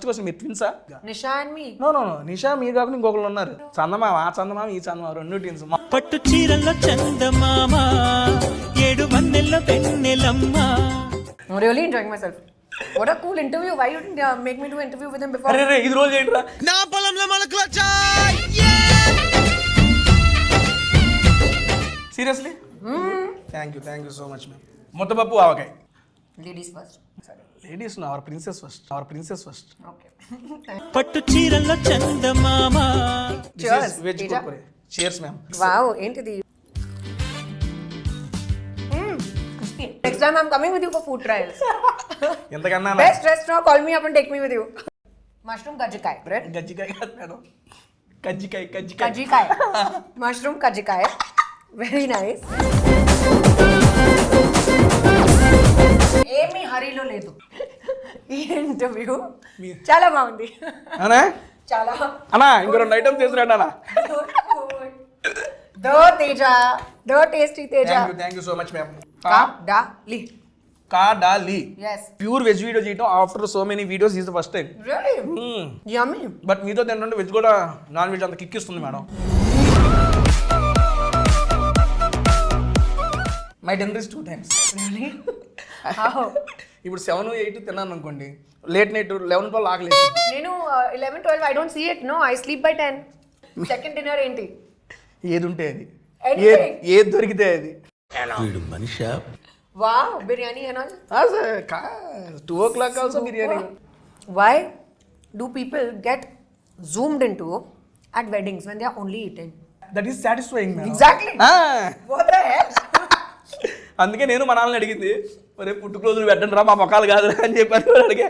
First question మీరు ట్విన్సా? Nisha and me. No no no, Nisha మీరు కాకుండా ఇంకొకరు ఉన్నారు. చందమామ, ఆ చందమామ ఈ చందమామ, రెండు ట్విన్స్. పట్టు చీరల్లో చందమామ, ఏడు వన్నెల్లో వెన్నెలమ్మ. I'm really enjoying myself. What a cool interview. Why you didn't make me do an interview with him before? అరే ఇది రోజు ఏంట్రా? నా పొలంలో మొలకలు వచ్చాయి. Seriously? Thank you so much ma'am. ముద్దపప్పు ఆవకాయ. Ladies first. Ladies our princess first. Okay. పట్టు చీరల్లో చందమామ. Cheers. Veg Teja. Kurkure. cheers ma'am. Wow, ఏంటిది? Next time I'm coming with you for food trials. ఎంతకన్నా Best restaurant, call me up and take me with you. Mushroom kajjikai, right? గజ్జికాయ కాదు madam, కజ్జికాయ. Kajjikai. Mushroom kajjikai. Very nice. ఏమీ హరీలో లేదు ఈ interview. చాలా బాగుంది. అనా చాలా. అన్నా ఇంకో 2 ఐటమ్స్ తీసుకురండి అన్న. దో తేజ, దో tasty Teja. Thank you so much ma'am. Kadali. Kadali. Yes. Pure veg video చేయటం after so many videos is the first time. Really? Yummy. But మీతో తింటుంటే వెజ్ కూడా నాన్ వెజ్ అంత కిక్ ఇస్తుంది madam. My dinner is 2 times. Really? How? ఇప్పుడు 7, 8 తిన్నాను అనుకోండి, late night 11, 12 ఆకలేదు. నేను 11, 12 I don't see it. No, I sleep by 10. Second dinner ఏంటి? ఏది ఉంటే అది, Anything. ఏది దొరికితే అది. వీడు Manisha? Wow, biryani and all. 2 o'clock also biryani. Why do people get zoomed into at weddings when they are only eating? That is satisfying madam. Exactly. What the hell? అందుకే నేను మా నాన్నని అడిగింది, మరి పుట్టుకు రోజులు పెట్టండి రా, మా మొక్కలు కాదు అని చెప్పాను. అడిగే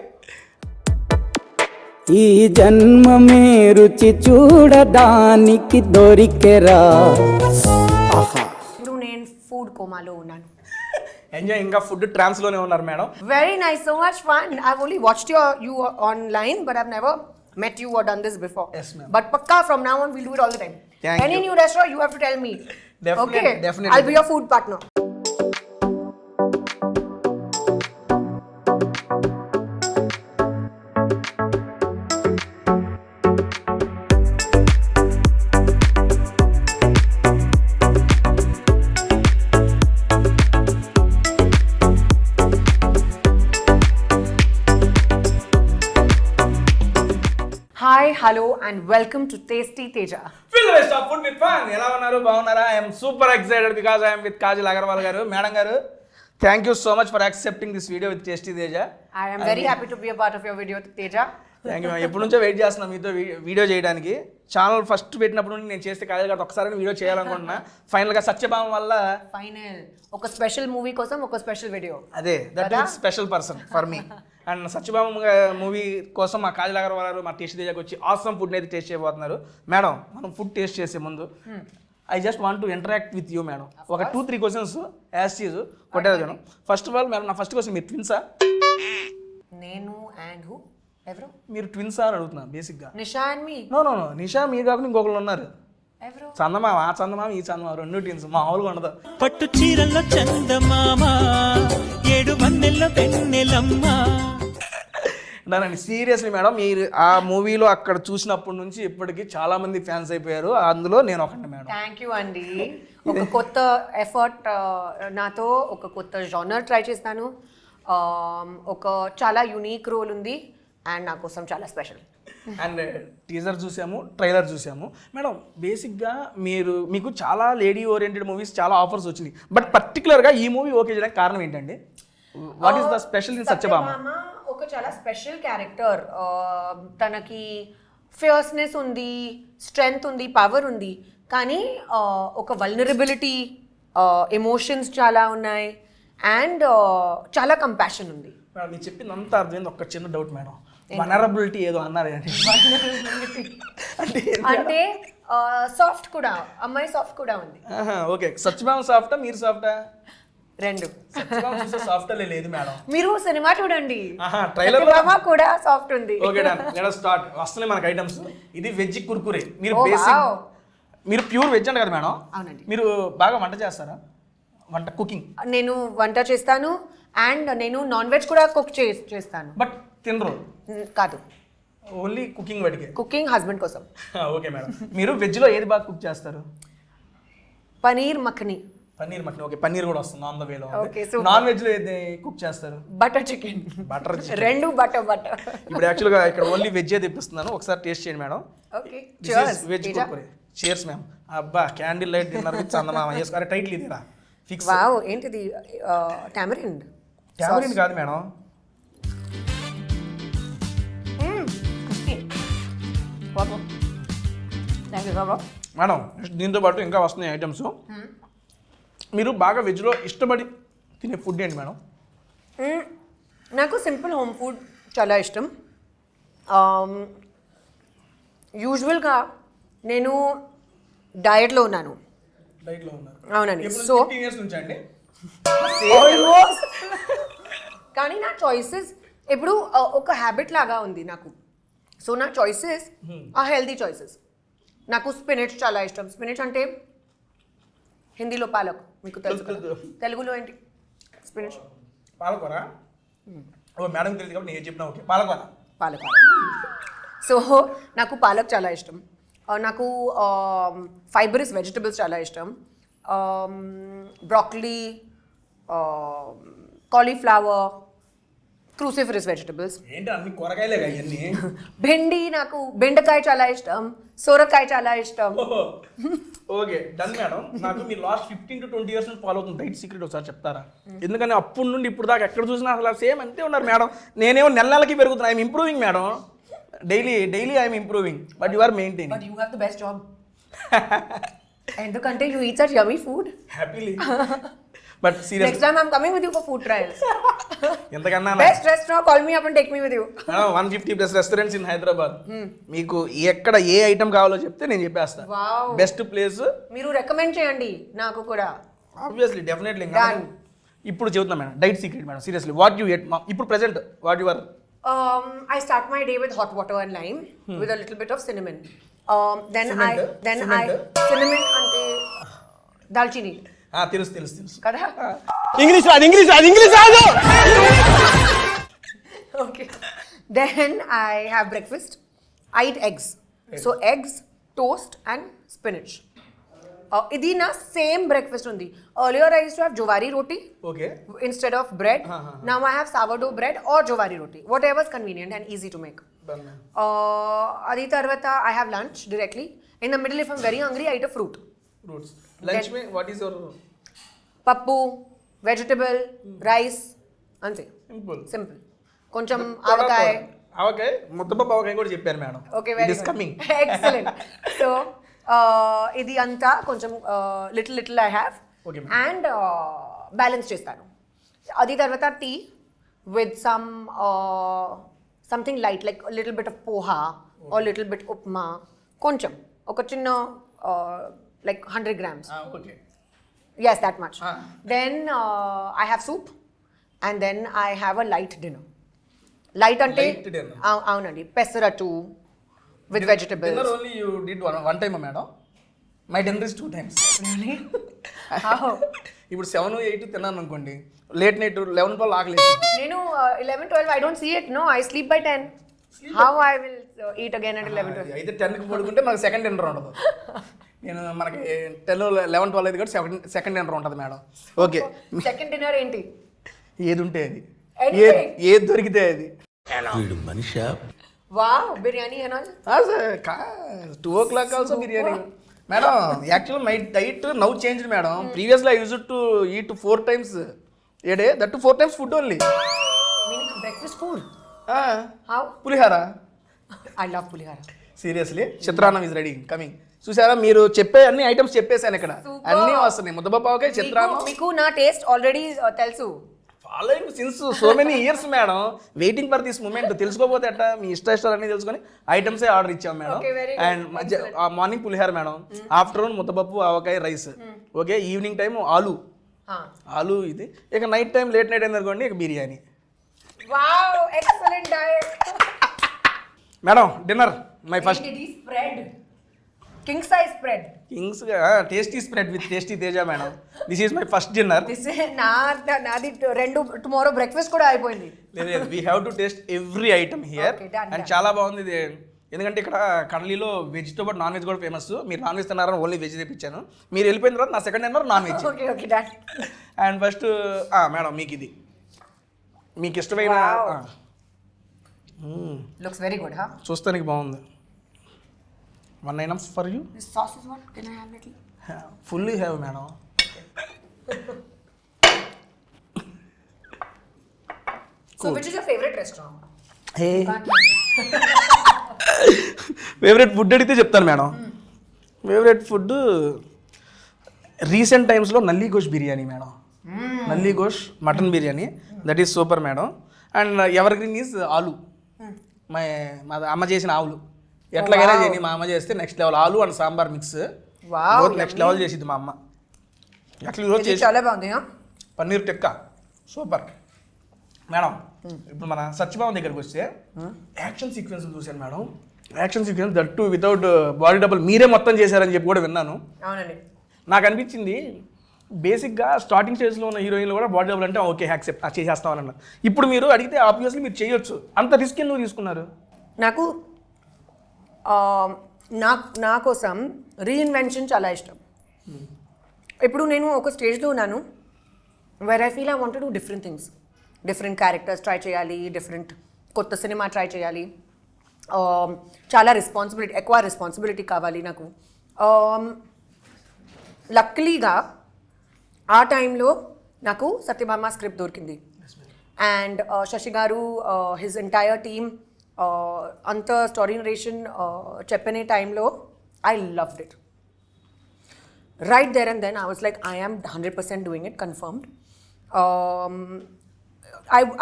ఈ జన్మమే రుచి చూడడానికి దొరికెరా. ఇప్పుడు నేను ఫుడ్ కోమాలో ఉన్నాను. ఎంజాయ్. ఇంకా ఫుడ్ ట్రాన్స్ లోనే ఉన్నారు madam. Very nice, so much fun. I've only watched you online, but I've never met you or done this before. Yes, ma'am. But pakka from now on we'll do it all the time. Thank Any you. new restaurant you have to tell me. Definitely, Okay. definitely. I'll be your food partner. Hi, hello and welcome to Tasty Teja. Fill the best of food with fun. ఎలా ఉన్నారు? బాగున్నారా? I'm super excited because I'm with Kajal Agarwal గారు. Madam గారు, thank you so much for accepting this video with tasty Teja. I am very happy to be a part of your video, Teja. Thank you. ఎప్పటి నుంచో wait చేస్తున్నాం మీతో video చేయడానికి. Channel first పెట్టినప్పుడు నుండి నేను చేస్తే కాజల్ గారు ఒకసారి వీడియో చేయాలనుకుంటున్నా. ఫైనల్గా సత్యభామ వల్ల Final. ఒక స్పెషల్ మూవీ కోసం ఒక స్పెషల్ వీడియో. అదే that is special person for me. And Satyabhama movie కోసం మా కాజల్ అగర్వాల్ గారు మా టేస్టీ తేజకి వచ్చి ఆసమ్ ఫుడ్ అయితే టేస్ట్ చేయబోతున్నారు. మేడం, మనం ఫుడ్ టేస్ట్ చేసే ముందు I just want to interact with you madam. ఒక 2-3 క్వశ్చన్స్ యాజ్ చీజ్ కొట్టేది madam. First of all madam, నా ఫస్ట్ క్వశ్చన్, మీరు ట్విన్సా? నేను అండ్ హూ? ఎవరు? మీరు ట్విన్సా అని అడుగుతున్నా బేసిక్గా. Nisha and me. No no no, Nisha మీరు కాకుండా ఇంకొకరు ఉన్నారు. ఎవరు? చందమామ, ఆ చందమామ ఈ చందమామ, రెండు ట్విన్స్. మామూలుగా ఉండదు. పట్టు చీరల్లో చందమామ, ఏడు వన్నెల్లో వెన్నెలమ్మ. దాని సీరియస్లీ మేడం, మీరు ఆ మూవీలో అక్కడ చూసినప్పటి నుంచి ఇప్పటికీ చాలా మంది ఫ్యాన్స్ అయిపోయారు. అందులో నేను ఒకటి మేడం. థ్యాంక్ యూ అండి. ఒక కొత్త ఎఫర్ట్ నాతో, ఒక కొత్త జానర్ ట్రై చేస్తాను. ఒక చాలా యూనిక్ రోల్ ఉంది అండ్ నా కోసం చాలా స్పెషల్. అండ్ టీజర్ చూసాము, ట్రైలర్ చూసాము మేడం. బేసిక్గా మీకు చాలా లేడీ ఓరియంటెడ్ మూవీస్ చాలా ఆఫర్స్ వచ్చినాయి, బట్ పర్టికులర్గా ఈ మూవీ ఓకే చేయడానికి కారణం ఏంటండి? What is the special in Satyabhama? ఒక చాలా స్పెషల్ క్యారెక్టర్. తనకి ఫియర్స్నెస్ ఉంది, స్ట్రెంగ్త్ ఉంది, పవర్ ఉంది, కానీ ఒక వల్నరబిలిటీ, ఎమోషన్స్ చాలా ఉన్నాయి అండ్ చాలా కంపాషన్ ఉంది. మేడం, మీరు చెప్పింది అంతా అర్థమైంది. ఒక చిన్న డౌట్ మేడం, వనరబిలిటీ ఏదో అన్నారు అంటే సాఫ్ట్ కూడా, అమ్మాయి సాఫ్ట్ కూడా ఉంది. ఓకే, సత్యభామ సాఫ్టా మీరు సాఫ్టా? రెండు. సత్యభామ చూస్తే సాఫ్ట్ లేదు మేడం. మీరు సినిమా చూడండి, ట్రైలర్ కూడా సాఫ్ట్ ఉంది. Okay done, let us start. వస్తున్నాయి మనకి ఐటమ్స్. ఇది వెజ్ కుర్కురే. మీరు మీరు ప్యూర్ వెజ్ అంట కదా మేడం? అవునండి. మీరు బాగా వంట చేస్తారా? వంట, కుకింగ్? నేను వంట చేస్తాను అండ్ నేను నాన్ వెజ్ కూడా కుక్ చేస్తాను. బట్ తినరు? కాదు, ఓన్లీ కుకింగ్ వాటికే కుకింగ్ హస్బెండ్ కోసం. Okay madam. మీరు వెజ్లో ఏది బాగా కుక్ చేస్తారు? పనీర్ మఖని. పన్నీర్ మటన్. ఓకే, పన్నీర్ కూడా వస్తుంది on the way. Okay, super. Non వెజ్లో ఏది కుక్ చేస్తారు? Butter chicken. బటర్ రెండు బటర్. ఇప్పుడు యాక్చువల్గా ఇక్కడ ఓన్లీ వెజ్ తెప్పిస్తున్నాను, ఒకసారి టేస్ట్ చేయండి madam. Okay veg Kurkure. Cheers ma'am. అబ్బా, క్యాండిల్ లైట్ డిన్నర్ విత్ చందమామ వేసుకోవాలి. టైటిల్ ఇదేరా ఫిక్స్. వావ్, ఏంటిది? టామరిన్. టామరిన్ కాదు మేడం. మేడం దీంతో పాటు ఇంకా వస్తున్నాయి ఐటమ్స్. మీరు బాగా వెజ్లో ఇష్టపడి తినే ఫుడ్ ఏంటి మేడం? నాకు సింపుల్ హోమ్ ఫుడ్ చాలా ఇష్టం. యూజువల్గా నేను డయట్లో ఉన్నాను. డైట్లో ఉన్నారు. అవునండి. ఎప్పుడు సో 15 years నుంచి అండి? కానీ నా చాయిసెస్ ఇప్పుడు ఒక హ్యాబిట్ లాగా ఉంది నాకు. సో నా చాయిసెస్ ఆ హెల్తీ చాయిసెస్. నాకు స్పినచ్ చాలా ఇష్టం. స్పినచ్ అంటే హిందీలో పాలక్, మీకు తెలుసు కదా. తెలుగులో ఏంటి స్పినచ్? పాలకూర. ఓ మేడం తెలియదు కాబట్టి నేను చెప్పిన. ఓకే, పాలకూర. పాలక్. సో నాకు పాలక్ చాలా ఇష్టం. నాకు ఫైబరస్ వెజిటబుల్స్ చాలా ఇష్టం. Broccoli, cauliflower, cruciferous vegetables. ఏంటి అన్ని కూరగాయలే ఇవన్నీ? బెండి, నాకు బెండకాయ చాలా ఇష్టం. సొరకాయ చాలా ఇష్టం. Okay, done madam. నాకు మీరు లాస్ట్ 15 to 20 years నుంచి ఫాలో అవుతుంది డైట్ సీక్రెట్ ఒకసారి చెప్తారా? ఎందుకని అప్పటి నుండి ఇప్పుడు దాకా ఎక్కడ చూసినా అసలు సేమ్ అంతే ఉన్నారు మేడం. నేనేమో నెలకి పెరుగుతున్నా. I'm improving madam. Daily I'm improving, but you are maintaining. But you have the best job. ఎందుకంటే you eat such yummy food. Happily. But serious, next time I'm coming with you for food trials. ఎంతకన్నా best restaurant, call me up and take me with you. 150+ restaurants in Hyderabad. మీకు ఎక్కడ ఏ item కావాలో చెప్తే నేను చెప్పేస్తాను. Wow. Best place మీరు recommend చేయండి నాకు కూడా. Obviously, definitely. Done. ఇప్పుడు చెబుతున్నా madam diet secret madam. Seriously, what you ate ఇప్పుడు present what your? I start my day with hot water and lime with a little bit of cinnamon. Then Cement? I cinnamon ante dalchini తెలుసు kada. English రాదు. Okay. Then I have breakfast. I eat eggs. So eggs, toast and spinach. Idi na same breakfast undi. Earlier I used to have jowari roti okay. instead of bread. Now I have sourdough bread or jowari roti, whatever is convenient and easy to make. Done ma'am. Adi tarvata I have lunch directly. In the middle, if I'm very hungry, I eat a fruit. Fruits. Lunch May what is your? Pappu, vegetable, rice, ante. Simple. Koncham avakaya. ఆవకాయ, ముద్దపప్పు ఆవకాయ కూడా చెప్పారు madam. Okay, very it is good. Coming. Excellent. So, idi anta koncham little I have. Okay, ma'am. And balance chestanu. Adi tarvata tea with something light, like a little bit of poha or little bit upma. Koncham. Oka chinna like 100 grams. Okay. Yes, that much. Then I have soup and then I have a light dinner. Light ante Light dinner. avunandi pesaratu with vegetables. Dinner only you did one time madam. My dinner is 2 times. Really? How? ఇప్పుడు 7, 8 తిన్నాను అనుకోండి, late night 11, 12 ఆకలి. Nenu 11, 12 I don't see it. No, I sleep by 10. How I will eat again at 11, 12? అయితే 10కి పడుకుంటే మనకి second dinner ఉండదు. నేను మనకి 10, 11, 12 అయితే కూడా సెకండ్ డిన్నర్ ఉంటుంది madam. Okay, Second dinner enti? ఏది ఉంటే అది, Anything. ఏది దొరికితే అది. వీడు Manisha? Wow, biryani and all? 2 o'clock also biryani madam. Actual my diet now changed madam. Previously I used to eat 4 times a day, that too 4 times food only. Meaning breakfast food? Ah, How? Pulihora. I love pulihara. Seriously, చిత్రాన్నం is ready coming. చూసారా, మీరు చెప్పే అన్ని items చెప్పేశాను ఇక్కడ. అన్నీ వస్తున్నాయి. ముద్దపప్పు ఆవకాయ, చిత్రాన్నం. మీకు నా టేస్ట్ ఆల్రెడీ తెలుసు. Following since so many years madam. Waiting for this moment. తెలుసుకోపోతే అట్ట మీ ఇష్టాలు అన్నీ తెలుసుకొని ఐటమ్సే ఆర్డర్ ఇచ్చాం madam. Okay, very good. And morning పులిహార మేడం, ఆఫ్టర్నూన్ ముద్దపప్పు ఆవకాయ రైస్. ఓకే, ఈవినింగ్ టైం ఆలు ఇది. ఇక నైట్ టైం లేట్ నైట్ అయింది అనుకోండి, ఇక biryani. Wow, excellent diet. Madam dinner my first. It is spread. King size spread. Kings tasty spread with tasty Teja madam. This is my first dinner. నాది 2 tomorrow breakfast కూడా అయిపోయింది. లేదు we have to taste every item here. Okay, done, and done. చాలా బాగుంది ఇది. ఎందుకంటే ఇక్కడ కర్లీలో వెజ్తో పాటు నాన్ వెజ్ కూడా ఫేమస్. మీరు నాన్ వెజ్ తిన్నారని ఓన్లీ వెజ్ తెప్పించాను. మీరు వెళ్ళిపోయిన తర్వాత నా second dinner non veg. Okay okay done. And first madam మీకు ఇది మీకు ఇష్టమైన Wow. Looks very good. చూస్తానికి బాగుంది. 1 items for you. This sauce is what can I have little? Fully have madam. So which is your favourite restaurant? Favourite food అడిగితే చెప్తాను madam. Favourite food recent టైమ్స్లో nalli gosht biryani madam. Nalli gosht mutton biryani that is super madam. And evergreen is ఆలు. మా అమ్మ చేసిన ఆవులు ఎట్లాగైనా చేయని మా అమ్మ చేస్తే నెక్స్ట్ లెవెల్. ఆలు అండ్ సాంబార్ మిక్స్ నెక్స్ట్ లెవెల్ చేసిద్ది మా అమ్మ. అట్లా ఈరోజు చేసి చాలా బాగుంది. Paneer tikka super madam. ఇప్పుడు మన సత్యభామ దగ్గరికి వస్తే యాక్షన్ సీక్వెన్స్ చూశాను madam. Action sequence that too without body double మీరే మొత్తం చేశారని చెప్పి కూడా విన్నాను. అవునండి. నాకు అనిపించింది బేసిక్గా స్టార్టింగ్ స్టేజ్లో ఉన్న హీరోయిన్లు కూడా బాడీ డబుల్ అంటే ఓకే యాక్సెప్ట్ చేసేస్తామని అన్నారు. ఇప్పుడు మీరు అడిగితే ఆబ్వియస్లీ మీరు చేయొచ్చు. అంత రిస్క్ ఎందుకు తీసుకున్నారు? నాకు నా కోసం రీఇన్వెన్షన్ చాలా ఇష్టం. ఇప్పుడు నేను ఒక స్టేజ్లో ఉన్నాను where I feel I want to do different things. Different characters try చేయాలి, డిఫరెంట్ కొత్త సినిమా ట్రై చేయాలి. చాలా ఎక్కువ రెస్పాన్సిబిలిటీ కావాలి నాకు. లక్కలీగా ఆ టైంలో నాకు సత్యభామ స్క్రిప్ట్ దొరికింది. And Sasi garu his entire team అంత స్టోరీ నరేషన్ చెప్పిన టైంలో I loved it. Right there and then I was like I am 100% doing it confirmed.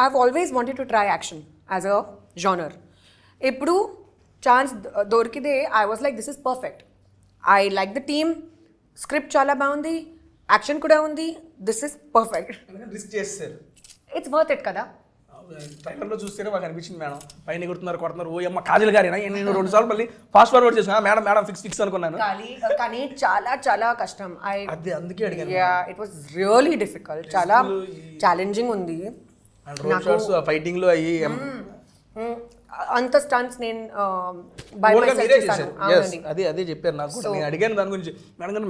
I've always wanted to try action as a genre. ఇప్పుడు chance దొరికితే I was like this is perfect. I like the team, script చాలా బాగుంది, action కూడా ఉంది. This is perfect. Risk చేస్తారు. It's worth it కదా. ట్రైలర్లో చూస్తేనే మాకు అనిపించింది మేడం. పైన కొడుతున్నారు ఓ అమ్మ కాజల్ గారి. నేను 2 సార్లు మళ్ళీ ఫాస్ట్ ఫార్వర్డ్ చేసిన మేడం ఫిక్స్ అనుకున్నాను. కానీ చాలా చాలా కష్టం. అదే అందుకే అడిగాను. It was really difficult. చాలా ఛాలెంజింగ్ ఉంది. ఫైటింగ్ లో అయ్యి అంత స్టంట్స్ నేను అదే చెప్పారు నాకు. నేను అడిగాను దాని గురించి.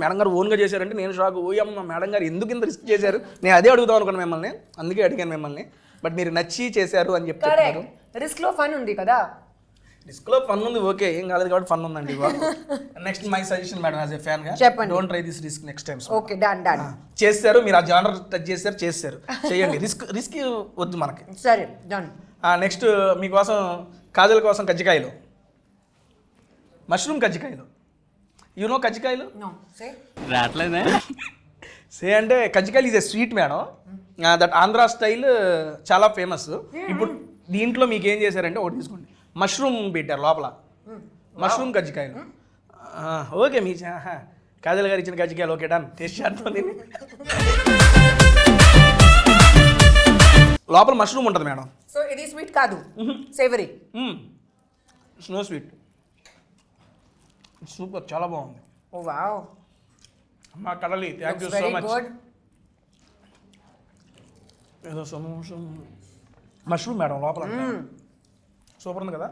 మేడం గారు ఓన్గా చేశారంటే నేను షాక్. ఓయమ్మ మేడం గారు ఎందుకు ఇంత రిస్క్ చేశారు, నేను అదే అడుగుదాం అనుకున్నాను మిమ్మల్ని. అందుకే అడిగాను మిమ్మల్ని. బట్ మీరు నచ్చి చేశారు అని చెప్తారు. రిస్క్ లో ఫన్ ఉంది కదా. రిస్క్ లో ఫన్ ఉంది, ఓకే, ఏం కాలేదు కాబట్టి ఫన్ ఉందండి. Next my suggestion madam as a fan గా చెప్పండి. Don't try this risk next time. Okay done done. చేస్తారు మీరు, ఆ జానర్ టచ్ చేశారు చేయండి. రిస్క్ వద్దు మనకి. సరే డన్. నెక్స్ట్ మీకోసం కాజల్ కోసం కజ్జికాయలు, మష్రూమ్ కజ్జికాయలు. యూనో కజ్జికాయలు రావట్లేదే. సే అంటే కజ్జికాయలు is a sweet madam. That Andhra style చాలా ఫేమస్. ఇప్పుడు దీంట్లో మీకు ఏం చేశారంటే ఒకటి తీసుకోండి, మష్రూమ్ పెట్టారు లోపల. మష్రూమ్ కజ్జికాయలు. ఓకే మీ కాజల్ గారు ఇచ్చిన కజ్జికాయలు ఓకే డన్. టేస్ట్ చేస్తాం దీన్ని. లోపల మష్రూమ్ ఉంటుంది మేడం. సో ఇది స్వీట్ కాదు, సేవరీ. Snow sweet. సూపర్, చాలా బాగుంది. ఓ వావ్. మా కడలి థ్యాంక్ యూ సో మచ్. ఏదో మష్రూమ్ మేడం లోపల సూపర్ ఉంది కదా.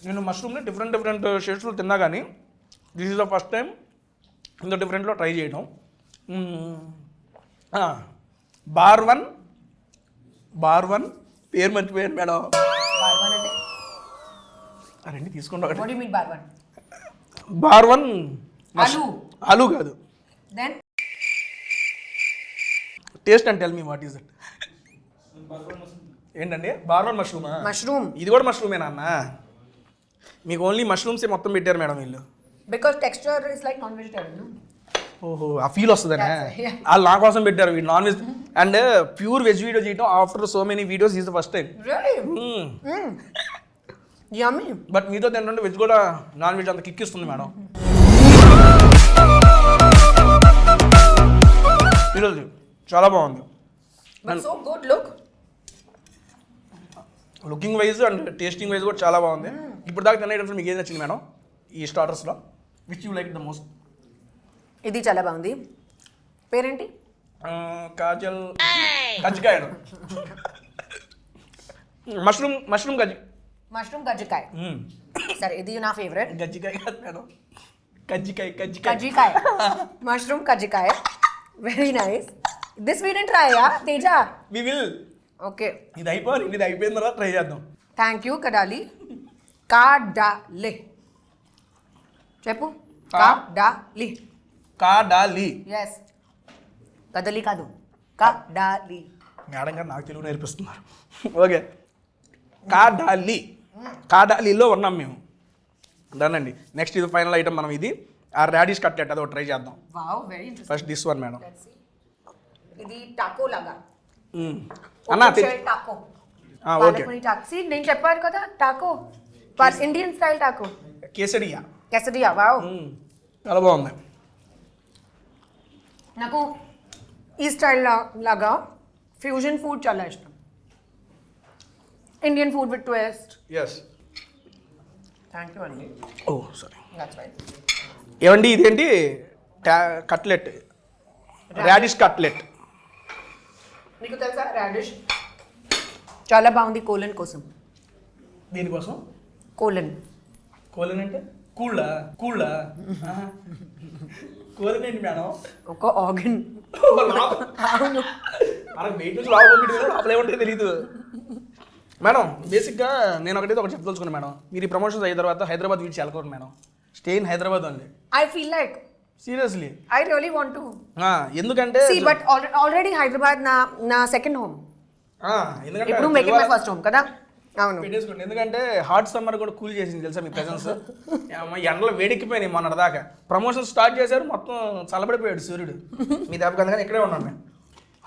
నేను మష్రూమ్ని డిఫరెంట్ షేడ్స్లో తిన్నా కానీ this is the first time ఇంత డిఫరెంట్లో ట్రై చేయడం. బార్ వన్ పేరు మర్చిపోయాను మేడం. రండి తీసుకోండి ఒకటి. బార్ వన్ ఆలు కాదు. Then taste and tell me what is that. ఏంటండి బార్ వన్ మష్రూమ్. ఇది కూడా మష్రూమేనా అన్న? మీకు ఓన్లీ మష్రూమ్సే మొత్తం పెట్టారు మేడం వీళ్ళు. Because texture is like non vegetarian. ఓహో, ఆ ఫీల్ వస్తుందనే వాళ్ళు నా కోసం పెట్టారు. వీళ్ళు non veg and pure veg video చేయడం after so many videos is the first time. Yummy. But మీతో తింటుంటే వెజ్ కూడా నాన్ వెజ్ అంత కిక్ ఇస్తుంది మేడం. ఈరోజు చాలా బాగుంది. So good looking wise and tasting wise కూడా చాలా బాగుంది. ఇప్పుడు దాకా తిన్న ఐటమ్స్ మీకు ఏది నచ్చింది మేడం ఈ స్టార్టర్స్లో which you like the most? ఇది చాలా బాగుంది. పేరేంటి? కాజల్ కజ్జికాయ మష్రూమ్ కజ్జికాయ. సరే, ఇది నా ఫేవరెట్. గజ్జికాయ కాదు మేడం, కజ్జికాయ. కజ్జికాయ. మష్రూమ్ కజ్జికాయ. Very nice. This we didn't try Teja. We will. Okay, ఇది అయిపోయిన తర్వాత ట్రై చేద్దాం. Thank you కడాలి. కాడాలి చెప్పు. కాడాలి. కాడాలి. ఎస్, కదలి కాదు, కాడాలి. మేడం గారు నాకు తెలుగు నేర్పిస్తున్నారు. ఓకే, కాడాలిలో ఉన్నాం మేము. దానండి నెక్స్ట్ ఇది ఫైనల్ ఐటమ్. మనం ఇది ఆ రాడిష్ కట్లెట్ అది ఒకటి ట్రై చేద్దాం. Wow, very interesting. First this one madam. ఇది టాకో లాగా. అన్నా టాకో. ఓకే, నేను చెప్పాను కదా, Taco Indian style Taco. కేసడియా. Wow, చాలా బాగుంది. నాకు ఈ స్టైల్ లాగా ఫ్యూజన్ ఫుడ్ చాలా ఇష్టం. Indian food with twist. Yes. Thank you అండి. Oh sorry. ఏమండి ఇదేంటి కట్లెట్, రాడిష్ కట్లెట్. మీకు తెలుసా రాడిష్ చాలా బాగుంది కోలన్ కోసం. దీనికోసం కోలన్ అంటే కూళ్ళ కోలన్ ఏంటి మేడం? ఒక ఆర్గన్. అవును, మనకు వెయిట్ నుంచి లోపల ఏముంటే తెలీదు మేడం. బేసిక్గా నేను ఒకటి చెప్పదలుచుకున్నాను మేడం. మీరు ఈ ప్రమోషన్స్ అయిన తర్వాత హైదరాబాద్ వీచి వెళ్ళకూడదు madam. Stay in Hyderabad only. I feel like seriously I really want to. ఎందుకంటే బట్ ఆల్రెడీ హైదరాబాద్ నా సెకండ్ హోమ్. ఎందుకంటే ఇప్పుడు make it my first home కదా. అవును, పెట్టేసుకోండి. ఎందుకంటే హాట్ సమ్మర్ కూడా కూల్ చేసింది తెలుసా మీ ప్రెజెన్స్. ఎండలో వేడెక్కిపోయినాయి మొన్నటి దాకా. ప్రమోషన్ స్టార్ట్ చేశారు, మొత్తం చల్లబడిపోయాడు సూర్యుడు. మీ దెబ్బకి అందుకని ఇక్కడే ఉన్నాను నేను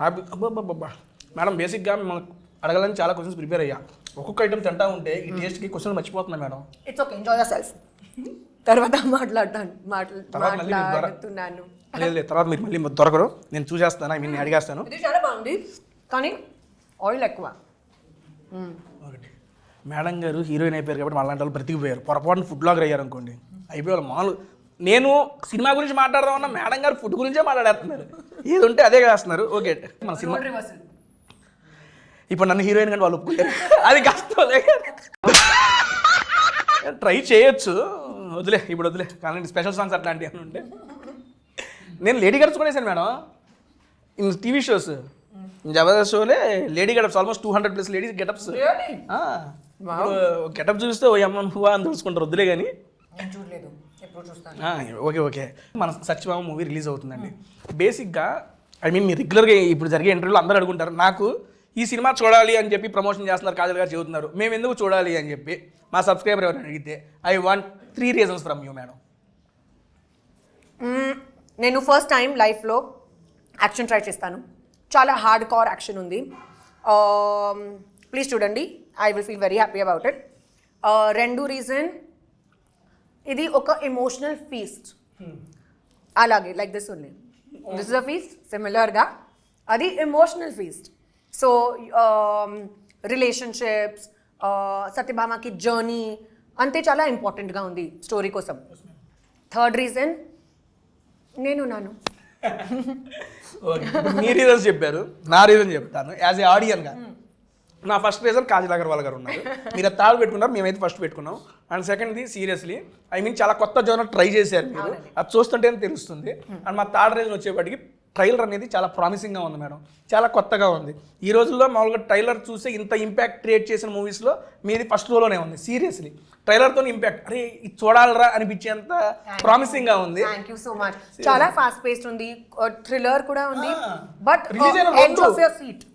హ్యాపీ. అబ్బా మేడం, బేసిక్గా మిమ్మల్ని అడగాలని చాలా క్వశ్చన్స్ ప్రిపేర్ అయ్యా. ఒక్కొక్క ఐటమ్ తింటా ఉంటే ఈ టేస్ట్కి క్వశ్చన్ మర్చిపోతున్నా madam. It's okay, enjoy yourself. తర్వాత మాట్లాడుతున్నాను. లేదు, తర్వాత మీరు మళ్ళీ దొరకరు. నేను చూసేస్తాను, నేను అడిగేస్తాను. ఇది చాలా బాగుంది కానీ ఆయిల్ ఎక్కువ. ఒకటి మేడం గారు హీరోయిన్ అయిపోయారు కాబట్టి వాళ్ళంటి వాళ్ళు బ్రతికిపోయారు. పొరపాటున ఫుడ్ బ్లాగర్ అయ్యారు అనుకోండి, అయిపోయారు మామూలు. నేను సినిమా గురించి మాట్లాడదామన్నా మేడం గారు ఫుడ్ గురించే మాట్లాడేస్తున్నారు. ఏది ఉంటే అదే చేస్తున్నారు. ఓకే, మన సినిమా ఇప్పుడు నన్ను హీరోయిన్ కానీ వాళ్ళు ఒప్పుకుంటారు, అది కష్టం. ట్రై చేయొచ్చు, వదిలే ఇప్పుడు వదిలే. కానీ స్పెషల్ సాంగ్స్ అట్లాంటివి అని ఉంటే నేను లేడీ గడప్స్ కొనేసాను madam. In TV shows Jabardasth షోలే lady getups almost 200+ ladies getups. Getup చూస్తే ఓ అమ్మ నువ్వా అని తెలుసుకుంటారు. వద్దులే కానీ. ఓకే, మన సత్యభామ మూవీ రిలీజ్ అవుతుందండి. బేసిక్గా మీరు రెగ్యులర్గా ఇప్పుడు జరిగే ఇంటర్వ్యూలో అందరూ అడుగుంటారు, నాకు ఈ సినిమా చూడాలి అని చెప్పి ప్రమోషన్ చేస్తున్నారు, కాజల్ గారు చెబుతున్నారు, మేము ఎందుకు చూడాలి అని చెప్పి మా సబ్స్క్రైబర్ ఎవరైనా అడిగితే I want 3 reasons from you madam. నేను ఫస్ట్ టైం లైఫ్లో యాక్షన్ ట్రై చేస్తాను. చాలా హార్డ్ కోర్ యాక్షన్ ఉంది. ప్లీజ్ చూడండి, I will feel very happy about it. రెండో రీజన్, ఇది ఒక ఎమోషనల్ ఫీస్ట్. అలాగే like this only, this is a feast. సిమిలర్గా అది ఎమోషనల్ ఫీస్ట్. సో రిలేషన్షిప్స్, సత్యభామకి జర్నీ అంతే చాలా ఇంపార్టెంట్గా ఉంది స్టోరీ కోసం. థర్డ్ రీజన్, నేను నాను. మీ రీజన్స్ చెప్పారు, నా రీజన్ చెప్తాను. యాజ్ ఏ ఆడియన్గా నా ఫస్ట్ రీజన్ కాజల్ అగర్వాల్ గారు ఉన్నారు. మీరు అది థర్డ్ పెట్టుకున్నారు, మేమైతే ఫస్ట్ పెట్టుకున్నాం. అండ్ సెకండ్ది సీరియస్లీ చాలా కొత్త జోనర్ ట్రై చేశారు మీరు, అది చూస్తుంటేనే తెలుస్తుంది. అండ్ మా థర్డ్ రీజన్ వచ్చేప్పటికి ట్రైలర్ అనేది చాలా ప్రామిసింగ్గా ఉంది మేడం, చాలా కొత్తగా ఉంది. ఈ రోజుల్లో మామూలుగా ట్రైలర్ చూస్తే ఇంత ఇంపాక్ట్ క్రియేట్ చేసిన మూవీస్లో మీది ఫస్ట్ రోలోనే ఉంది. సీరియస్లీ ట్రైలర్తో ఇంపాక్ట్, అరే ఇది చూడాలరా అనిపించేంత ప్రామిసింగ్గా ఉంది. Thank you so much. చాలా ఫాస్ట్ పేస్డ్ ఉంది, థ్రిల్లర్ కూడా ఉంది. But release of your seat.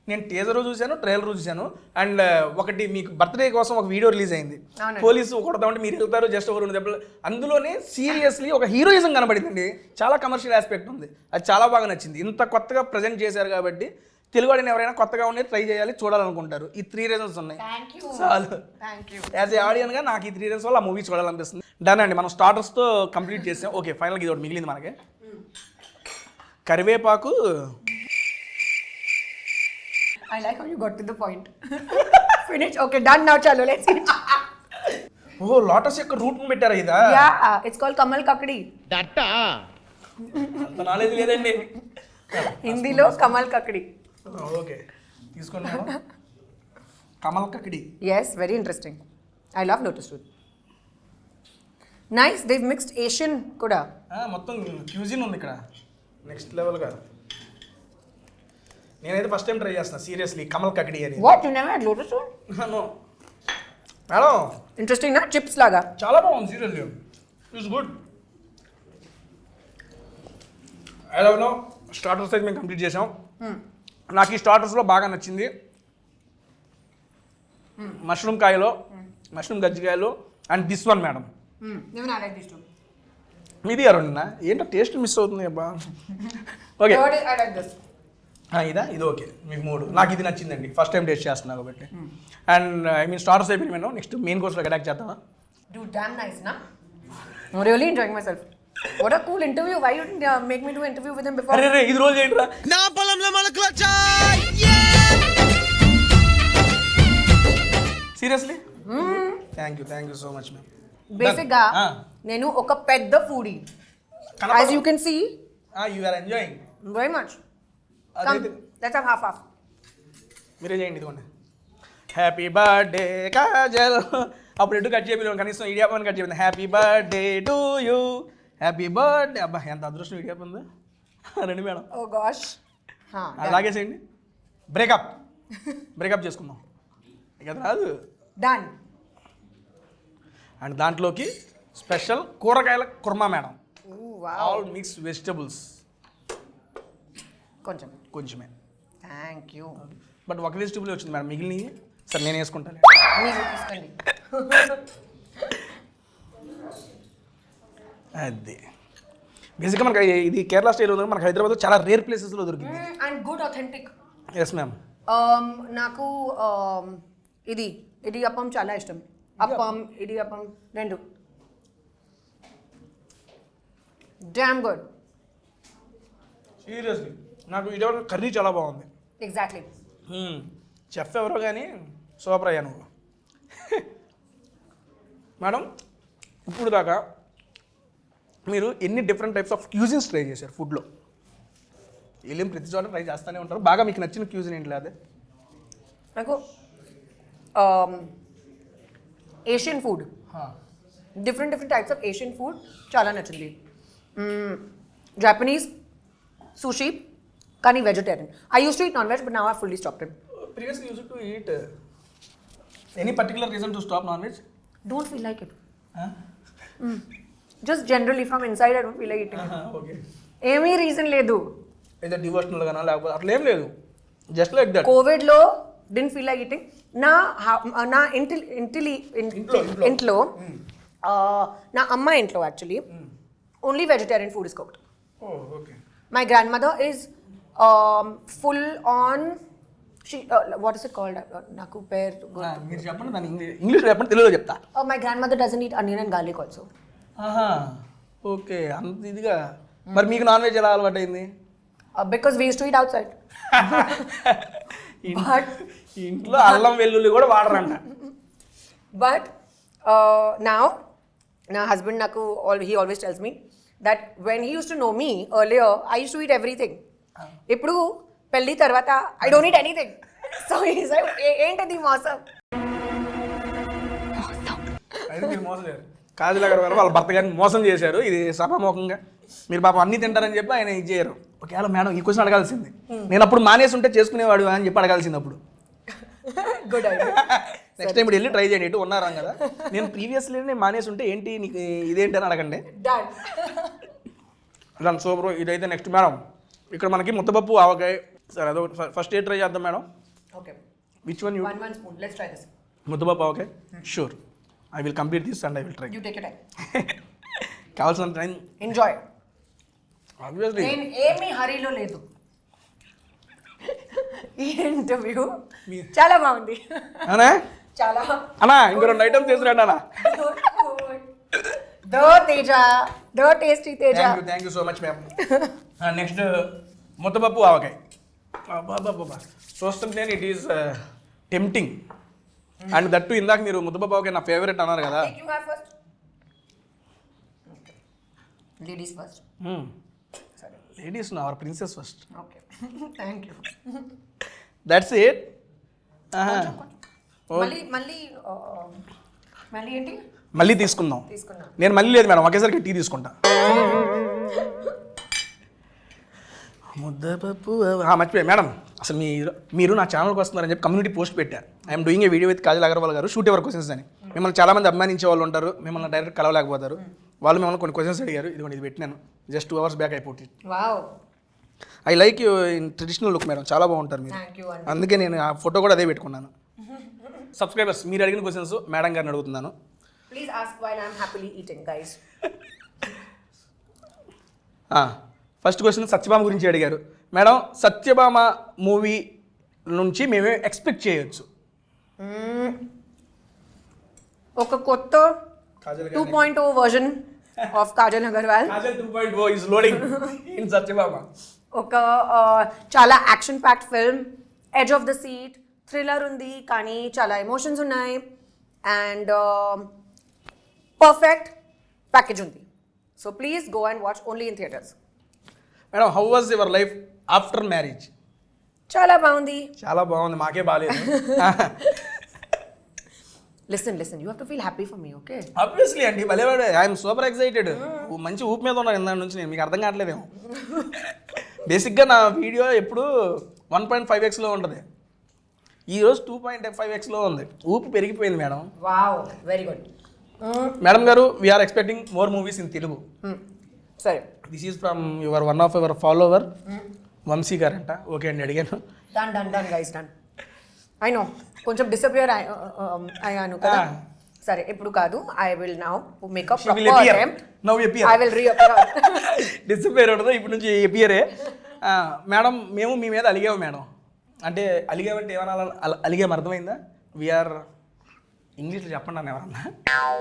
నేను టీజర్ చూశాను, ట్రైలర్ చూశాను. అండ్ ఒకటి మీకు బర్త్డే కోసం ఒక వీడియో రిలీజ్ అయింది. పోలీసు కొడతామంటే మీరు వెళ్తారు జస్ట్ ఒక 2 దెబ్బలు. అందులోనే సీరియస్లీ ఒక హీరోయిజం కనబడిందండి. చాలా కమర్షియల్ ఆస్పెక్ట్ ఉంది, అది చాలా బాగా నచ్చింది. ఇంత కొత్తగా ప్రజెంట్ చేశారు కాబట్టి తెలుగు వాడిని ఎవరైనా కొత్తగా ఉండేది ట్రై చేయాలి, చూడాలనుకుంటారు. ఈ 3 reasons ఉన్నాయి చాలు. యాజ్ ఏ ఆడియన్గా నాకు ఈ 3 reasons వల్ల ఆ మూవీ చూడాలనిపిస్తుంది. డన్ అండి, మనం స్టార్టర్స్తో కంప్లీట్ చేసాం. ఓకే, ఫైనల్గా ఇది ఒకటి మిగిలింది మనకి. కరివేపాకు. I like how you got to the point. Finish. Okay, done now. Chalo, let's eat. Oh lotus యొక్క రూట్ పెట్టారా ఇదా? Yeah it's called kamal kakdi. అంత నాలెడ్జ్ లేదండి. హిందీలో కమల్ కకడి. ఓకే తీసుకోండి madam. Kamal kakdi. Yes, very interesting. I love lotus root. Nice, they've mixed Asian kuda. మొత్తం cuisine ఉంది ఇక్కడ నెక్స్ట్ లెవెల్గా. నేనైతే ఫస్ట్ టైం ట్రై చేస్తున్నా సీరియస్లీ కమల్ కకడి అని. What, you never had lotus root? No madam Interesting na, chips laga. చాలా బాగుంది seriously. It's good. I love no starters అయితే మేము కంప్లీట్ చేసాం. నాకు ఈ స్టార్టర్స్లో బాగా నచ్చింది మష్రూమ్ కాయలో, మష్రూమ్ గజ్జికాయలు and this one madam. Even I like these two. మీది అరుణ్నా ఏంటో టేస్ట్ మిస్ అవుతుంది అబ్బా. Okay Third is I like this. ఇదా ఇది ఓకే మీకు 3. నాకు ఇది నచ్చిందండి ఫస్ట్ టైం టేస్ట్ చేస్తున్నా కాబట్టి. అండ్ ఐ మీన్ స్టార్టర్స్ అయిపోయింది మేము. నెక్స్ట్ మెయిన్ కోర్స్లో అటాక్ చేద్దామా? Dude, damn nice na. I'm really enjoying myself. What a cool interview. Why you didn't make me do interview with him before? అరే రే ఇది రోజు ఏంట్రా? నా పొలంలో మొలకలు seriously thank you so much ma'am. Basic ga nenu oka pedda foodie. As you can see, you are enjoying very much. Come, అదైతే let's have half. మీరే చేయండి ఇదిగోండి. Happy birthday Kajal. అప్పుడు ఎటు కట్ చేయలేదు కనీసం ఇడియాపని కట్ చేయలేదు. Happy birthday to you, happy birthday. అబ్బా ఎంత అదృష్టం ఇడియాప ఉంది. రండి మేడం Oh gosh. లాగేసేయండి. బ్రేకప్ చేసుకుందాం ఇక రాదు. Done. అండ్ దాంట్లోకి స్పెషల్ కూరగాయల kurma madam. Ooh, wow. All mix vegetables కొంచెమే. Thank you. బట్ ఒక వెజిటబుల్ వచ్చింది మేడం, మిగిలినవి సరే నేను వేసుకుంటాను. మీరు తీసుకోండి. అది బేసిక్గా మనకి ఇది కేరళ స్టైల్ ఉంది. మనకి హైదరాబాద్లో చాలా రేర్ ప్లేసెస్లో దొరికింది. And good authentic. Yes ma'am. నాకు ఇది ఇడియప్పం చాలా ఇష్టం. అప్పం ఇడియప్పం రెండు. Damn good. సీరియస్లీ నాకు ఇటీవల కర్రీ చాలా బాగుంది. ఎగ్జాక్ట్లీ. చెఫ్ ఎవరో కానీ సూపర్ అయ్యా నువ్వు. మేడం ఇప్పుడు దాకా మీరు ఎన్ని different types of cuisines try చేశారు ఫుడ్లో? వెళ్ళి ప్రతి చోట ట్రై చేస్తూనే ఉంటారు. బాగా మీకు నచ్చిన క్యూజిన్ ఏంటి? అదే నాకు Asian food, different types of Asian food చాలా నచ్చింది. జాపనీస్ sushi కానీ vegetarian. I use to eat non veg but now I fully stopped it. Previously used to eat. Any particular reason to stop non veg? Don't feel like it. Just generally from inside I don't feel like eating. Okay. ఏమీ reason లేదు. ఏదో devotional గానా లేకపోతే అట్లా ఏం లేదు, just like that. కోవిడ్లో didn't feel like eating. నా ఇంట్లో నా అమ్మ ఇంట్లో actually only vegetarian food is cooked. Okay. My grand mother is full on what is it called? నాకు పేరు. మీరు చెప్పండి దాన్ని ఇంగ్లీష్లో చెప్పండి, తెలుగులో చెప్తా. My grand mother doesn't eat onion and garlic also. Okay అంత ఇదిగా. మరి మీకు నాన్ వెజ్ ఎలా అలవాటు అయింది? Because we use to eat out side. But ఇంట్లో అల్లం వెల్లుల్లి కూడా వాడరంట. బట్ నౌ నా హస్బెండ్ నాకు he always tells me that when he used to know me earlier I used to eat everything. ఇప్పుడు పెళ్ళి తర్వాత I don't eat anything. So he's like ఏంటది మోసం? అయితే మీరు మోసం చేశారు. కాజల్ అగర్వాల్ వాళ్ళ భర్త గారిని మోసం చేశారు. ఇది సభాముఖంగా మీరు పాపం అన్నీ తింటారని చెప్పి ఆయన ఇది చేయరు. ఒకవేళ మేడం ఈ క్వశ్చన్ అడగాల్సింది, నేను అప్పుడు మానేసి ఉంటే చేసుకునేవాడు అని చెప్పి అడగాల్సింది అప్పుడు. Good idea. నెక్స్ట్ టైం ఇప్పుడు వెళ్ళి ట్రై చేయండి. ఇటు ఉన్నారా కదా, నేను ప్రీవియస్లీ నేను మానేసి ఉంటే ఏంటి నీకు ఇదేంటి అని అడగండి. డన్. సో బ్రో ఇదైతే నెక్స్ట్ మేడం ఇక్కడ మనకి ముద్దపప్పు ఆవకాయ. సరే అదో ఫస్ట్ ఏ ట్రై చేద్దాం madam. Okay. Which one you? one spoon. Let's try this. ముద్దపప్పు ఆవకాయ. Sure I will complete this and I will try. You take your time. కావాల్సిన టైం Enjoy. ఆబ్వియస్లీ. నేను ఏమీ హరీలో లేదు. ఈ ఇంటర్వ్యూ చాలా బాగుంది. అనా చాలా. అన్నా ఇంకో 2 ఐటమ్స్ చేసిరండి అన్న. దో తేజ, దో tasty Teja. Thank you so much ma'am. Next ముద్దపప్పు ఆవకాయ. బాబా చూస్తుంటే it is tempting. And that ఇందాక మీరు ముద్దబాబుకి నా ఫేవరెట్ అన్నారు కదా. You have first. Okay. Ladies first. Ladies our princess first. Okay. Thank you. That's it. మళ్ళీ ఏంటి మళ్ళీ తీసుకుందాం. తీసుకున్నా. నేను మళ్ళీ లేదు మేడం, ఒకేసారికి టీ తీసుకుంటా. ముద్దపప్పు మర్చిపోయా మేడం, అసలు మీరు నా ఛానల్కి వస్తున్నారని చెప్పి కమ్యూనిటీ పోస్ట్ పెట్టారు. I'm doing a video with Kajal Agarwal గారు, షూట్ ఎవర్ క్వశ్చన్స్ అని. మిమ్మల్ని చాలామంది అభిమానించే వాళ్ళు ఉంటారు, మిమ్మల్ని డైరెక్ట్ కలవలేకపోతారు. వాళ్ళు మిమ్మల్ని కొన్ని క్వశ్చన్స్ అడిగారు, ఇదిగోండి ఇది పెట్టినాను, జస్ట్ 2 hours బ్యాక్ అయిపోతుంది. Wow, I like you in traditional look madam, చాలా బాగుంటారు మీరు. థ్యాంక్ యూ అండి. అందుకే నేను ఆ ఫోటో కూడా అదే పెట్టుకున్నాను. సబ్స్క్రైబర్స్ మీరు అడిగిన క్వశ్చన్స్ మేడం గారిని అడుగుతున్నాను. Please ask while I am happily eating guys. First question Satyabhama గురించి అడిగారు మేడం. సత్యభామ మూవీ నుంచి మేమే ఎక్స్పెక్ట్ చేయొచ్చు? ఒక కొత్త 2.0 version of Kajal Agarwal. Kajal 2.0 is loading in Satyabhama. ఒక చాలా action packed film, edge of the seat, thriller ఉంది కానీ చాలా ఎమోషన్స్ ఉన్నాయి, అండ్ పర్ఫెక్ట్ ప్యాకేజ్ ఉంది. So please go and watch only in theatres. Madam, how was your life after marriage? చాలా బాగుంది. చాలా బాగుంది, మాకే బాగాలేదు. Listen you have to feel happy for me, okay? Obviously అండి, భలేవాడు. I'm super excited. మంచి ఊపు మీద ఉన్నాను ఇందా నుంచి నేను, మీకు అర్థం కావట్లేదేమో. బేసిక్గా నా వీడియో ఎప్పుడు 1.5x ఉంటుంది, ఈరోజు 2.5x ఉంది. ఊపు పెరిగిపోయింది మేడం. Wow, very good. మేడం గారు, we are expecting more movies in Telugu. సరే, this is from your one of your follower Vamshi గారంట. ఓకే అండి, అడిగాను. Done guys, done. I know కొంచెం డిసపియర్ అయ్యాను కదా. సరే, ఇప్పుడు కాదు, I will now make a proper attempt. Now appear. I will reappear. Disappear ఉండదు, ఇప్పుడు నుంచి అపియరే. మేడం, మేము మీ మీద అలిగాము మేడం. అంటే అలిగామంటే ఏమన్నా అలిగాము అర్థమైందా? వీఆర్ ఇంగ్లీష్లో చెప్పండి అని ఎవరన్నా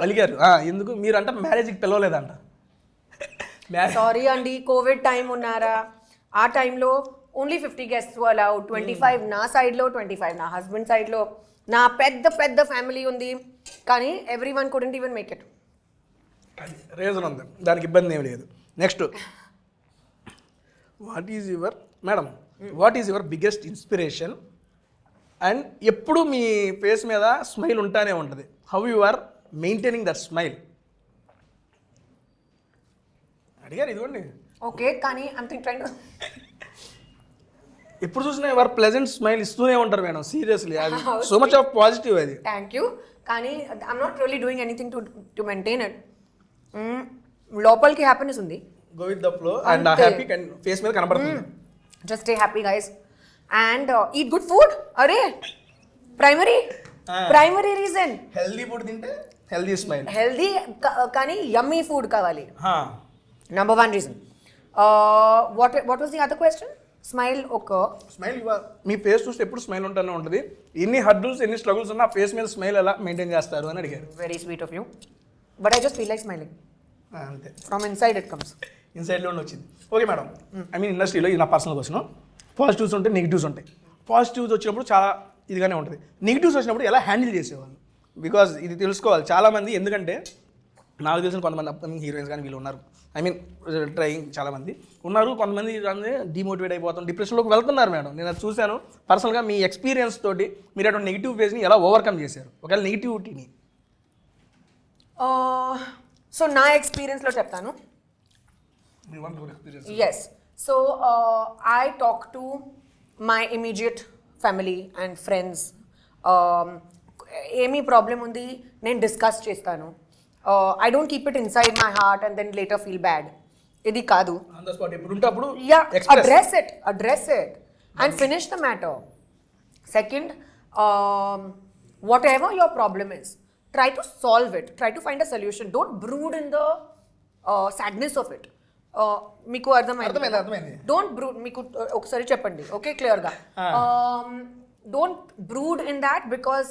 అలిగారు. ఎందుకు మీరు అంటే మ్యారేజ్కి పిలవలేదంట. సారీ అండి, కోవిడ్ టైం ఉన్నారా, ఆ టైంలో ఓన్లీ 50 guests అలౌడ్. 25 నా సైడ్లో, 25 నా హస్బెండ్ సైడ్లో. నా పెద్ద ఫ్యామిలీ ఉంది, కానీ every one couldn't even make it. Reason ఉంది, దానికి ఇబ్బంది ఏమి లేదు. Next, what is your biggest inspiration? And ఎప్పుడు మీ ఫేస్ మీద స్మైల్ ఉంటానే ఉంటుంది. How you are maintaining that smile అడిగారు. ఇదిగోండి. ఓకే, కానీ ట్రైన్ ఎప్పుడు చూసినా ఎవరు ప్లెజెంట్ స్మైల్ ఇస్తూనే ఉంటారు మేడం. సీరియస్లీ, అది సో మచ్ ఆఫ్ పాజిటివ్. అది థ్యాంక్ యూ, కానీ I'm not really doing anything to maintain it. లోపలికి హ్యాపీనెస్ ఉంది. Go with the flow and happy face మీద కనబడుతుంది. Just stay happy guys and eat good food. అరే, primary reason. Healthy food తింటే healthy smile. Healthy కానీ యమ్మీ food కావాలి. Number 1 reason. What was the other question? Smile. Smile. Me face చూస్తే ఎప్పుడు smile ఉంటూనే ఉంటుంది. ఎన్ని హర్డల్స్, ఎన్ని స్ట్రగుల్స్ ఉన్నా ఫేస్ మీద స్మైల్ ఎలా మెయింటైన్ చేస్తారు అని అడిగారు. Very sweet of you. But I just feel like smiling. అంతే, From inside it comes. ఇన్సైడ్లోనే వచ్చింది. ఓకే మేడం, ఐ మీన్ ఇండస్ట్రీలో ఇది నా పర్సనల్ క్వశ్చన్. పాజిటివ్స్ ఉంటాయి, నెగిటివ్స్ ఉంటాయి. పాజిటివ్స్ వచ్చినప్పుడు చాలా ఇదిగానే ఉంటుంది, నెగిటివ్స్ వచ్చినప్పుడు ఎలా హ్యాండిల్ చేసేవాళ్ళు? బికాజ్ ఇది తెలుసుకోవాలి చాలామంది. ఎందుకంటే నాకు తెలిసిన కొంతమంది అప్కమింగ్ హీరోయిన్స్ కానీ వీళ్ళు ఉన్నారు, ఐ మీన్ ట్రైయింగ్ చాలామంది ఉన్నారు. కొంతమంది డిమోటివేట్ అయిపోతాం, డిప్రెషన్లోకి వెళ్తున్నారు మేడం. నేను అది చూశాను పర్సనల్గా. మీ ఎక్స్పీరియన్స్ తోటి మీరు అటువంటి నెగిటివ్ ఫేజ్ని ఎలా ఓవర్కమ్ చేశారు, ఒకవేళ నెగిటివిటీని? సో నా ఎక్స్పీరియన్స్లో చెప్తాను. Yes. So I talk to my immediate family and friends. ఏమీ ప్రాబ్లం ఉంది నేను డిస్కస్ చేస్తాను. I don't keep it inside my heart and then later feel bad. ఇది కాదు. On the spot ఎప్పుడు ఉంటే అప్పుడు address it and finish the matter. Second, whatever your problem is, try to solve it. Try to find a solution. Don't brood in the sadness of it. మీకు అర్థమైంది. Don't brood. మీకు ఒకసారి చెప్పండి, okay, క్లియర్గా. Don't brood in that because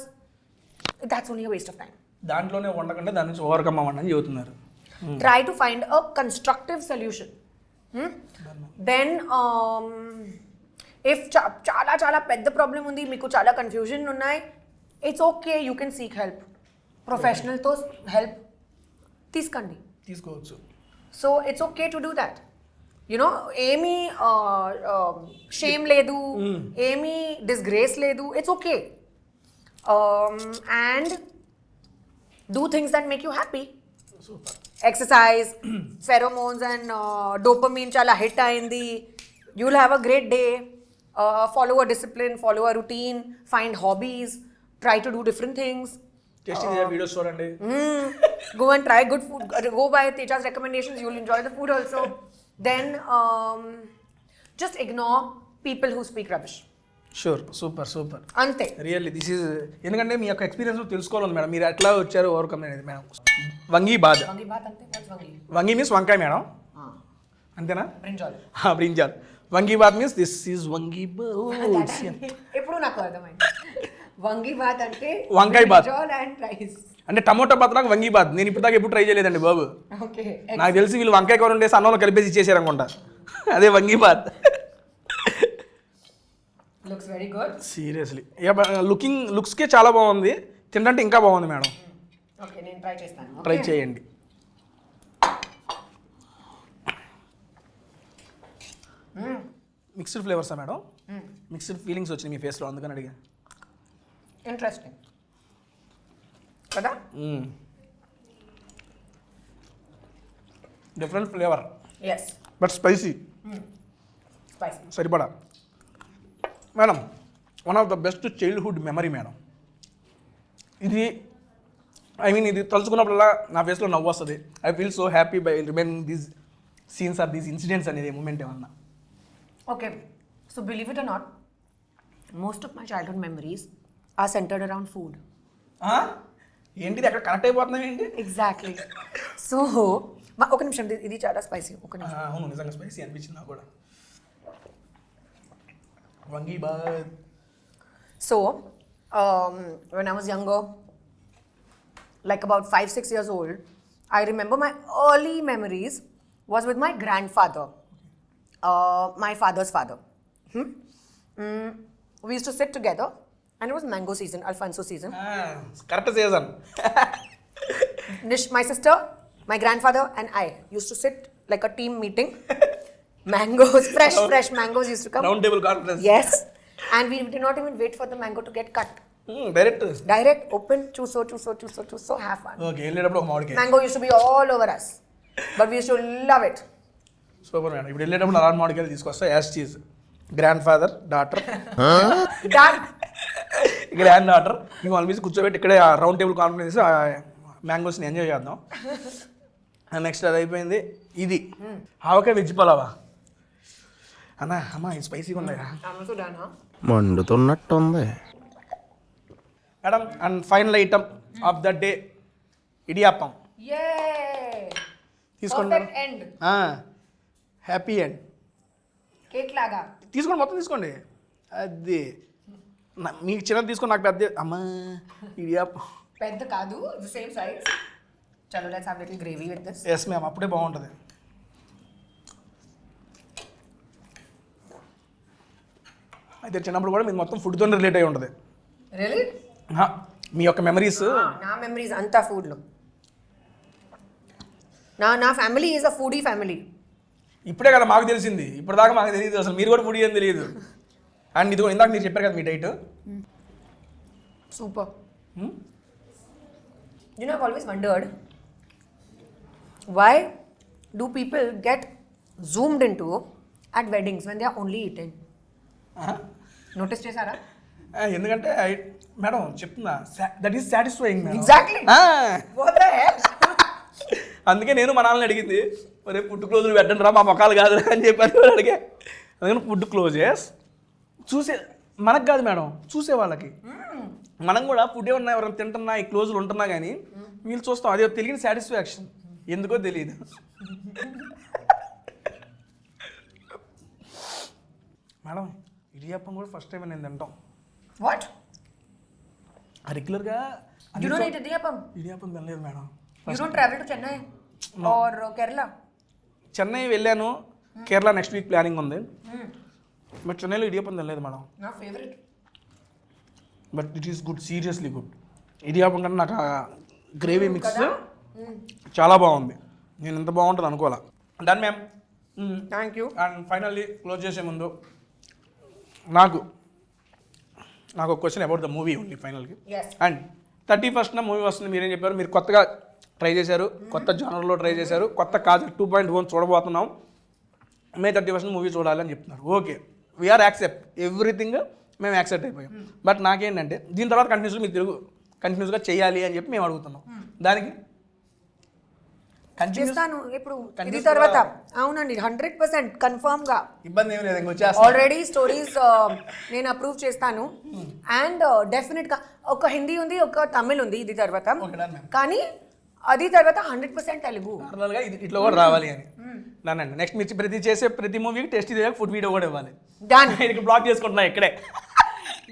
that's only waste of time. దాంట్లోనే ఉండకుండా దాని నుంచి ఓవర్కమ్ అవ్వండి అని చెబుతున్నారు. Try to find a constructive solution. Then if చాలా పెద్ద ప్రాబ్లం ఉంది, మీకు చాలా కన్ఫ్యూజన్ ఉన్నాయి, it's okay, you can seek help. ప్రొఫెషనల్తో హెల్ప్ తీసుకోండి. తీసుకోవచ్చు. So it's okay to do that. You know ఏమీ షేమ్ లేదు, ఏమీ డిస్గ్రేస్ లేదు. It's okay. And do things that make you happy. Super. Exercise, pheromones and dopamine చాలా hit అయింది. You will have a great day. Follow a discipline, follow a routine, find hobbies, try to do different things. Tasty videos చూడండి. Go and try good food. Go by Teja's recommendations, you will enjoy the food also. Then just ignore people who speak rubbish. Sure. Super super. అంతే. Really this is, ఎందుకంటే మీ యొక్క experience తెలుసుకోవాలి madam. మీరు ఎట్లా వచ్చారు overcome అనేది madam. వంగి బాద్. వంగి బాత్ అంటే what's వంగి? వంగి మీన్స్ వంకాయ మేడం, అంతేనా? బ్రింజాల్. బ్రింజాల్. వంగి బాత్ మీన్స్ దిస్ ఈజ్ వంగి బాత్. ఇప్పుడు నాకు అర్థమైంది. వంగి బాత్ అంటే వంకాయ బాత్. Brinjal and rice. అంటే టమోటా బాత్ నాకు వంగి బాత్. నేను ఇప్పుడు దాకా ఎప్పుడు ట్రై చేయలేదండి బాబు. ఓకే. నాకు తెలిసి వీళ్ళు వంకాయ కూర ఉండేసి అన్నంలో కలిపేసి ఇచ్చేసారు అనుకుంటా. అదే vangi bath. Looks very good. Seriously లుక్స్కే చాలా బాగుంది. తింటే ఇంకా బాగుంది మేడం. ఓకే, నేను ట్రై చేస్తాను. ట్రై చేయండి. మిక్స్డ్ ఫ్లేవర్సా మేడం? మిక్స్డ్ ఫీలింగ్స్ వచ్చినాయి మీ ఫేస్లో, అందుకని అడిగా. ఇంట్రెస్టింగ్ కదా? Different flavour yes, but spicy. Spicy. సరిపడా madam. One of the best childhood memory madam ఇది. ఇది తలుచుకున్నప్పుడల్లా నా ఫేస్లో నవ్వు వస్తుంది. I feel so happy by remaining these scenes or these incidents అనేది మూమెంట్ ఏమన్నా. Okay, so believe it or not, most of my childhood memories are centered around food. ఏంటిది అక్కడ కనెక్ట్ అయిపోతున్నాయి ఏంటి? Exactly. So, ఒక నిమిషం, ఇది చాలా స్పైసీ. ఒక నిమిషం. అవును, నిజంగా స్పైసీ అనిపించింది నాకు కూడా. వంగి bath. So, when I was younger, like about 5-6 years old, I remember my early memories was with my grandfather. My father's father. We used to sit together, and it was mango season, Alfonso season. Correct season. My sister, my grandfather, and I used to sit like a team meeting. Mangoes, fresh mangoes used to come. Round table conference. Yes, and we did not even wait for the mango to get cut. Direct Open, choose, have fun. Okay, వెళ్ళేటప్పుడు ఒక మామిడికాయ. Mango used to be all over us, but we used to love it. Super madam. ఇప్పుడు వెళ్ళేటప్పుడు అలాంటి మామిడికాయలు తీసుకొస్తా. As cheese grandfather daughter granddaughter మేము వాళ్ళ మీద కూర్చోబెట్టి ఇక్కడే రౌండ్ టేబుల్ కాన్ఫరెన్స్ మ్యాంగోస్ని ఎంజాయ్ చేద్దాం. నెక్స్ట్ అది అయిపోయింది. ఇది ఆవకాయ వెజ్ పలావా అమ్మా, ఇది స్పైసీగా ఉన్నాయా? మండుతున్నట్టుంది madam. And final item of the day idiyappam. తీసుకోండి. Happy end. కేక్ లాగా తీసుకోండి, మొత్తం తీసుకోండి. అది మీకు చిన్నది తీసుకోండి, నాకు పెద్ద. అమ్మా, ఇడియాప్పం పెద్ద కాదు, సేమ్ సైజ్. చలో, let's have little gravy with this. Yes ma'am, అప్పుడే బాగుంటుంది. అయితే చిన్నప్పుడు కూడా మీరు మొత్తం ఫుడ్తో రిలేట్ అయి ఉంటుంది. రియల్లీ? మీ యొక్క మెమరీస్. నా మెమరీస్ అంతా ఫుడ్లో. నా family is a foodie family. ఇప్పుడే కదా మాకు తెలిసింది, ఇప్పుడు దాకా మాకు తెలియదు అసలు. మీరు కూడా ఫుడీ అని తెలియదు. అండ్ ఇది కూడా ఇందాక మీరు చెప్పారు కదా మీ diet. Super. You know, I've always wondered, why do people get zoomed into at weddings when they are only eating? Notice చేశారా? ఎందుకంటే మేడం చెప్తున్నా, that is satisfying. Exactly. What the heck? అందుకే నేను మా నాన్నని అడిగింది, మరి ఫుడ్ క్లోజులు పెట్టండి రా, మా మొక్కలు కాదు అని చెప్పారు. అడిగే అందుకని ఫుడ్ క్లోజెస్ చూసే మనకు కాదు మేడం, చూసే వాళ్ళకి. మనం కూడా ఫుడ్ ఏమన్నా ఎవరైనా తింటున్నా, ఈ క్లోజులు ఉంటున్నా కానీ వీళ్ళు చూస్తాం. అదే తెలియని సాటిస్ఫాక్షన్, ఎందుకో తెలియదు. మేడం, ఇడియాప్పం కూడా ఫస్ట్ టైం నేను తింటాం. What? రెగ్యులర్గా You don't eat idiyappam? Idiyappam తినలేదు madam. You don't travel to Chennai or Kerala? Chennai వెళ్ళాను, కేరళ నెక్స్ట్ వీక్ ప్లానింగ్ ఉంది. బట్ చెన్నైలో ఇడియాప్పం తినలేదు మేడం. నా favourite. But it is good, seriously good. Idiyappam కన్నా నాకు గ్రేవీ మిక్స్ చాలా బాగుంది. నేను ఇంత బాగుంటుంది అనుకోవాలా. Done ma'am. Thank you. And finally close చేసే ముందు నాకు ఒక క్వశ్చన్ అబౌట్ ద మూవీ ఉంది ఫైనల్కి. Yes. అండ్ 31st మూవీ వస్తుంది, మీరేం చెప్పారు? మీరు కొత్తగా ట్రై చేశారు, కొత్త జానర్లో ట్రై చేశారు, కొత్త కాజల్ 2.1 చూడబోతున్నాం, May 31st మూవీ చూడాలని చెప్తున్నారు. ఓకే, వీఆర్ యాక్సెప్ట్ ఎవ్రీథింగ్, మేము యాక్సెప్ట్ అయిపోయాం. బట్ నాకేంటంటే దీని తర్వాత కంటిన్యూస్గా చేయాలి అని చెప్పి మేము అడుగుతున్నాం. దానికి చేస్తాను ఇప్పుడు ఇది తర్వాత. అవునండి, 100% కన్ఫర్మ్ గా. ఇబ్బంది ఏమి లేదు, ఇంకొచ్చేస్తా. ఆల్రెడీ స్టోరీస్ నేను అప్రూవ్ చేస్తాను. అండ్ డెఫినెట్ గా ఒక హిందీ ఉంది, ఒక తమిళ్ ఉంది ఇది తర్వాత. Okay, done, ma'am. కానీ అది తర్వాత 100% తెలుగు. నార్మల్గా ఇది ఇట్లా కూడా రావాలి అని దానండి. నెక్స్ట్ మీరు చేసే ప్రతి మూవీకి టేస్ట్ ఇదే ఫుడ్ వీడియో కూడా ఇవ్వాలి. డన్ నేను బ్లాక్ చేసుకుంటున్నా ఇక్కడే.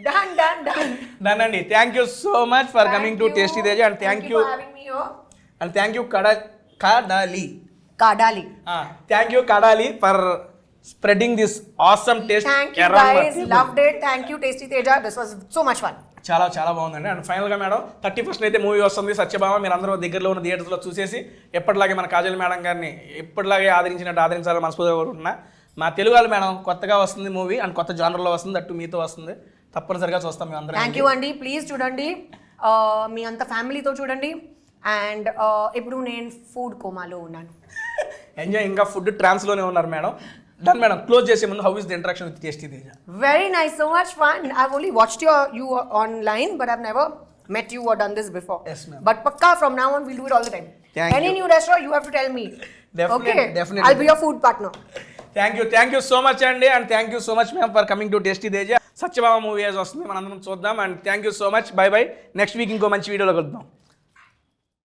డన్ డన్ డన్ డన్ అండి. Thank you so much for coming to tasty Teja. And thank you Kadali. Thank you Kadali for spreading this awesome taste. Thank you guys, loved it. Thank you Tasty Teja, this was so much fun. చాలా చాలా బాగుందండి. And ఫైనల్గా madam 31st అయితే movie వస్తుంది సత్యభామ. మీరు అందరూ దగ్గరలో ఉన్న థియేటర్స్లో చూసేసి ఎప్పటిలాగే మన కాజల్ మేడం గారిని ఎప్పటిలాగే ఆదరించినట్టు ఆదరించాలని మనస్ఫూర్తిగా కోరుకుంటున్నా. మా తెలుగు వాళ్ళు మేడం కొత్తగా వస్తుంది మూవీ, అండ్ కొత్త జానర్లో వస్తుంది, అట్టు మీతో వస్తుంది, తప్పనిసరిగా చూస్తాం మేము అందరం. థ్యాంక్ యూ అండి. ప్లీజ్ చూడండి, మీ అంత ఫ్యామిలీతో చూడండి. అండ్ ఇప్పుడు నేను ఫుడ్ కోమాలో ఉన్నాను. ఎంజాయ్. ఇంకా ఫుడ్ ట్రాన్స్లోనే ఉన్నారు మేడం. Done madam. క్లోజ్ చేసే ముందు how is the interaction with tasty Teja? Very nice, so much fun. I've only watched you online, but I've never met you or done this before. Yes, ma'am. But pakka from now on we'll do it all the time. Any new restaurant you have to tell me. Definitely, Okay, definitely. I'll be your food partner. Thank you so much అండి. And thank you so much ma'am for coming to tasty Teja. Satyabhama movie వస్తుంది, మనందరం చూద్దాం. And thank you so much. Bye bye. Next week ఇంకో మంచి వీడియోలో కలుద్దాం.